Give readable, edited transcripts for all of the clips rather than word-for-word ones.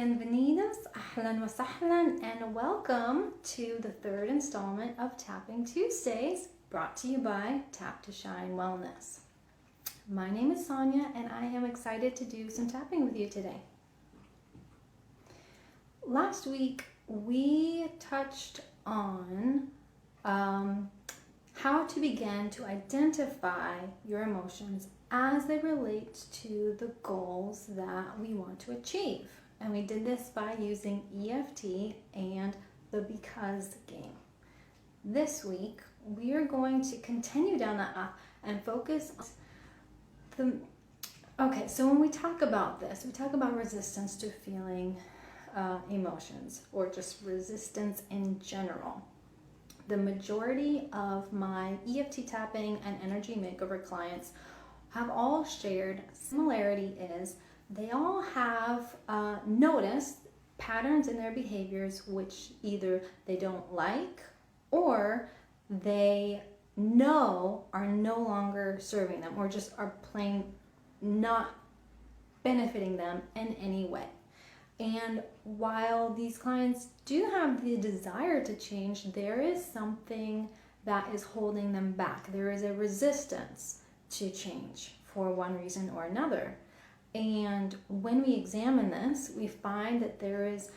Bienvenidos, ahlan wa sahlan, and welcome to the third installment of Tapping Tuesdays, brought to you by Tap to Shine Wellness. My name is Sonia, and I am excited to do some tapping with you today. Last week, we touched on how to begin to identify your emotions as they relate to the goals that we want to achieve. And we did this by using EFT and the because game. This week, we are going to continue down that path and focus on okay, so when we talk about this, we talk about resistance to feeling emotions, or just resistance in general. The majority of my EFT tapping and energy makeover clients have all shared similarity is they all have noticed patterns in their behaviors which either they don't like or they know are no longer serving them, or just are plain not benefiting them in any way. And while these clients do have the desire to change, there is something that is holding them back. There is a resistance to change for one reason or another. And when we examine this, we find that there is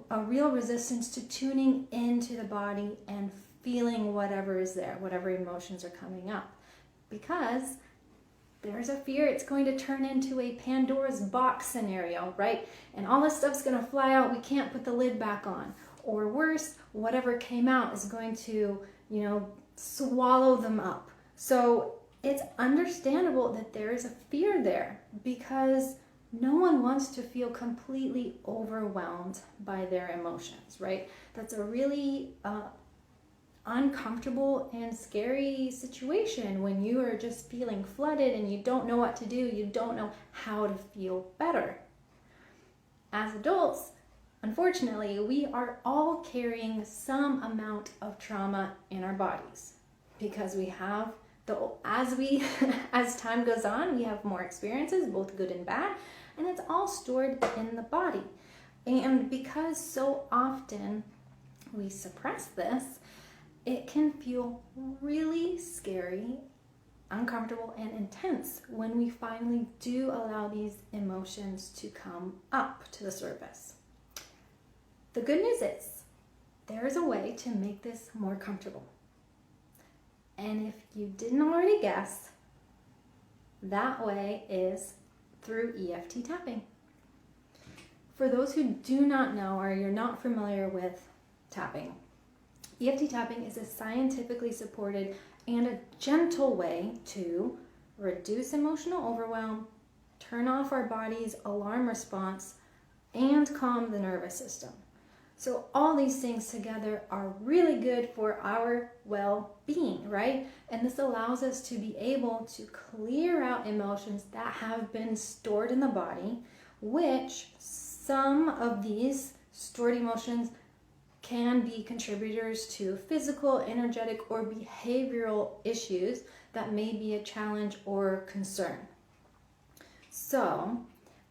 a real resistance to tuning into the body and feeling whatever is there, whatever emotions are coming up. Because there's a fear it's going to turn into a Pandora's box scenario, right? And all this stuff's going to fly out. We can't put the lid back on. Or worse, whatever came out is going to, swallow them up. So it's understandable that there is a fear there, because no one wants to feel completely overwhelmed by their emotions, right? That's a really uncomfortable and scary situation when you are just feeling flooded and you don't know what to do, you don't know how to feel better. As adults, unfortunately, we are all carrying some amount of trauma in our bodies, because we have as time goes on, we have more experiences, both good and bad, and it's all stored in the body. And because so often we suppress this, it can feel really scary, uncomfortable, and intense when we finally do allow these emotions to come up to the surface. The good news is there is a way to make this more comfortable. And if you didn't already guess, that way is through EFT tapping. For those who do not know, or you're not familiar with tapping, EFT tapping is a scientifically supported and a gentle way to reduce emotional overwhelm, turn off our body's alarm response, and calm the nervous system. So all these things together are really good for our well-being, right? And this allows us to be able to clear out emotions that have been stored in the body, which some of these stored emotions can be contributors to physical, energetic, or behavioral issues that may be a challenge or concern. So,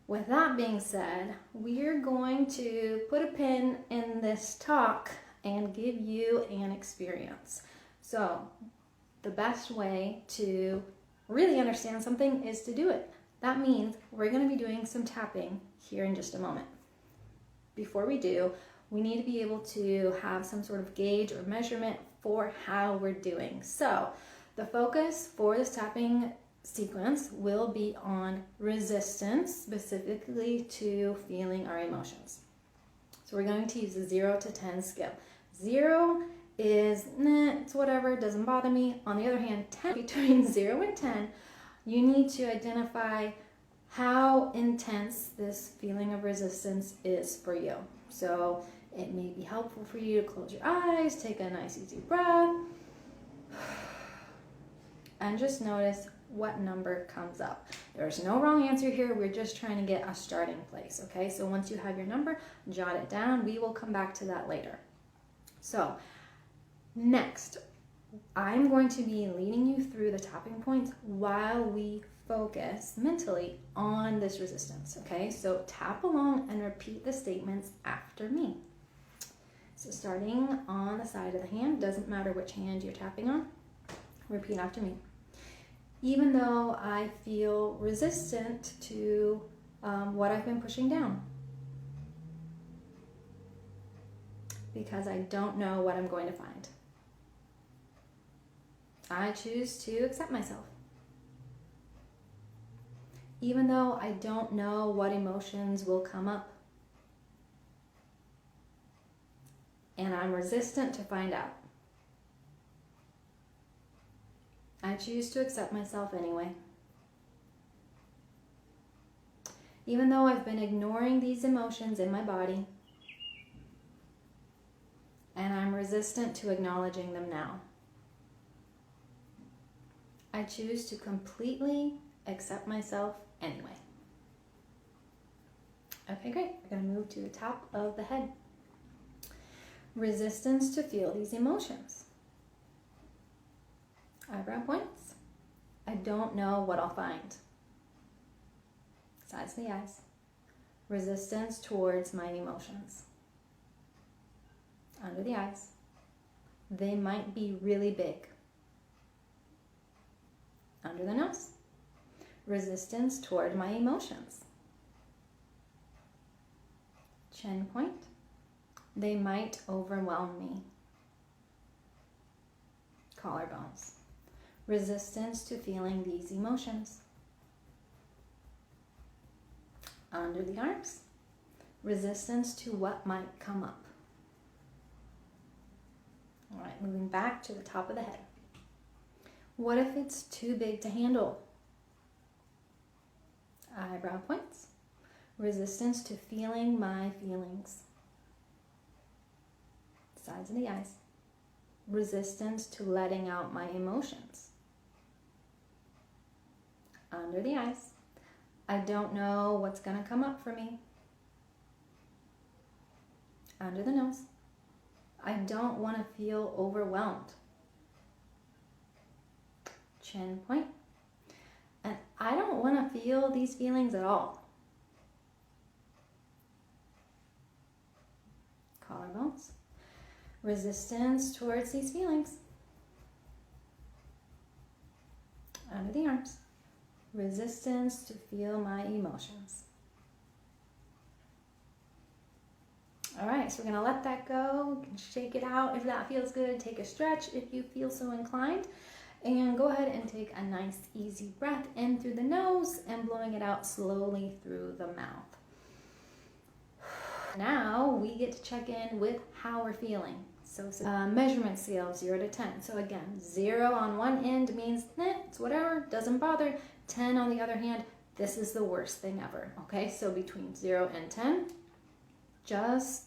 with that being said, we're going to put a pin in this talk and give you an experience. So, the best way to really understand something is to do it. That means we're going to be doing some tapping here in just a moment. Before we do, we need to be able to have some sort of gauge or measurement for how we're doing. So, the focus for this tapping sequence will be on resistance, specifically to feeling our emotions. So we're going to use a 0 to 10 scale. 0 is, it's whatever, doesn't bother me. On the other hand, 10, between 0 and 10, you need to identify how intense this feeling of resistance is for you. So it may be helpful for you to close your eyes, take a nice easy breath, and just notice what number comes up. There's no wrong answer here. We're just trying to get a starting place, okay? So once you have your number, jot it down. We will come back to that later. So next, I'm going to be leading you through the tapping points while we focus mentally on this resistance, okay? So tap along and repeat the statements after me. So starting on the side of the hand, doesn't matter which hand you're tapping on, repeat after me. Even though I feel resistant to what I've been pushing down, because I don't know what I'm going to find, I choose to accept myself. Even though I don't know what emotions will come up, and I'm resistant to find out, I choose to accept myself anyway. Even though I've been ignoring these emotions in my body, and I'm resistant to acknowledging them now, I choose to completely accept myself anyway. Okay, great. We're going to move to the top of the head. Resistance to feel these emotions. Eyebrow points. I don't know what I'll find. Sides of the eyes. Resistance towards my emotions. Under the eyes. They might be really big. Under the nose. Resistance toward my emotions. Chin point. They might overwhelm me. Collarbones. Resistance to feeling these emotions. Under the arms. Resistance to what might come up. All right, moving back to the top of the head. What if it's too big to handle? Eyebrow points. Resistance to feeling my feelings. Sides of the eyes. Resistance to letting out my emotions. Under the eyes. I don't know what's going to come up for me. Under the nose. I don't want to feel overwhelmed. Chin point. And I don't want to feel these feelings at all. Collarbones. Resistance towards these feelings. Under the arms. Resistance to feel my emotions. All right, so we're going to let that go. You can shake it out if that feels good. Take a stretch if you feel so inclined. And go ahead and take a nice, easy breath in through the nose and blowing it out slowly through the mouth. Now we get to check in with how we're feeling. So measurement scale of 0 to 10. So again, 0 on one end means it's whatever, doesn't bother. 10 on the other hand, this is the worst thing ever. Okay, so between 0 and 10, just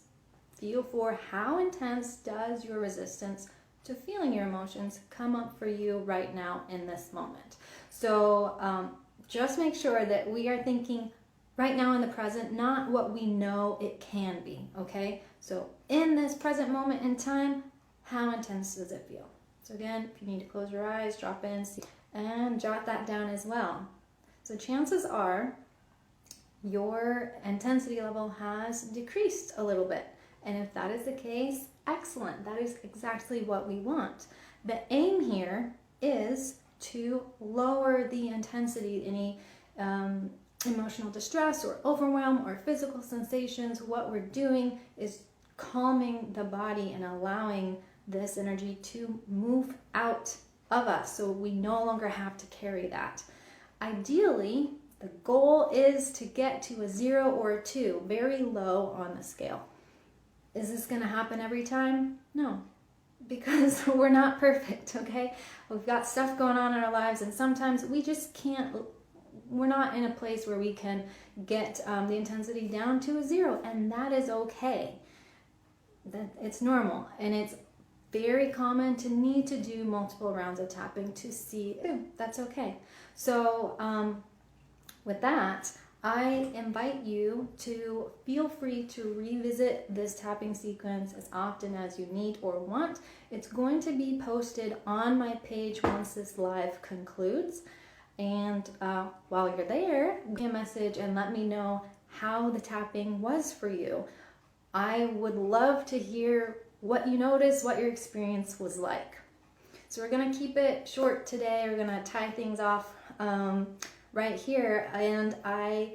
feel for how intense does your resistance to feeling your emotions come up for you right now in this moment. So just make sure that we are thinking right now in the present, not what we know it can be, okay? So in this present moment in time, how intense does it feel? So again, if you need to close your eyes, drop in, see, and jot that down as well. So chances are your intensity level has decreased a little bit. And if that is the case, excellent. That is exactly what we want. The aim here is to lower the intensity, any emotional distress or overwhelm or physical sensations. What we're doing is calming the body and allowing this energy to move out of us so we no longer have to carry that. Ideally, the goal is to get to a 0 or a 2, very low on the scale. Is this going to happen every time? No, because we're not perfect, okay? We've got stuff going on in our lives, and sometimes we just can't, we're not in a place where we can get the intensity down to a 0, and that is okay. It's normal, and it's very common to need to do multiple rounds of tapping to see, that's okay. So with that, I invite you to feel free to revisit this tapping sequence as often as you need or want. It's going to be posted on my page once this live concludes. And while you're there, give me a message and let me know how the tapping was for you. I would love to hear what you noticed, what your experience was like. So we're gonna keep it short today. We're gonna tie things off right here, and I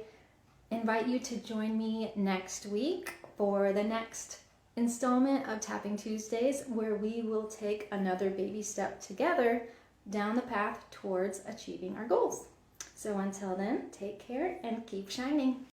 invite you to join me next week for the next installment of Tapping Tuesdays, where we will take another baby step together down the path towards achieving our goals. So until then, take care and keep shining.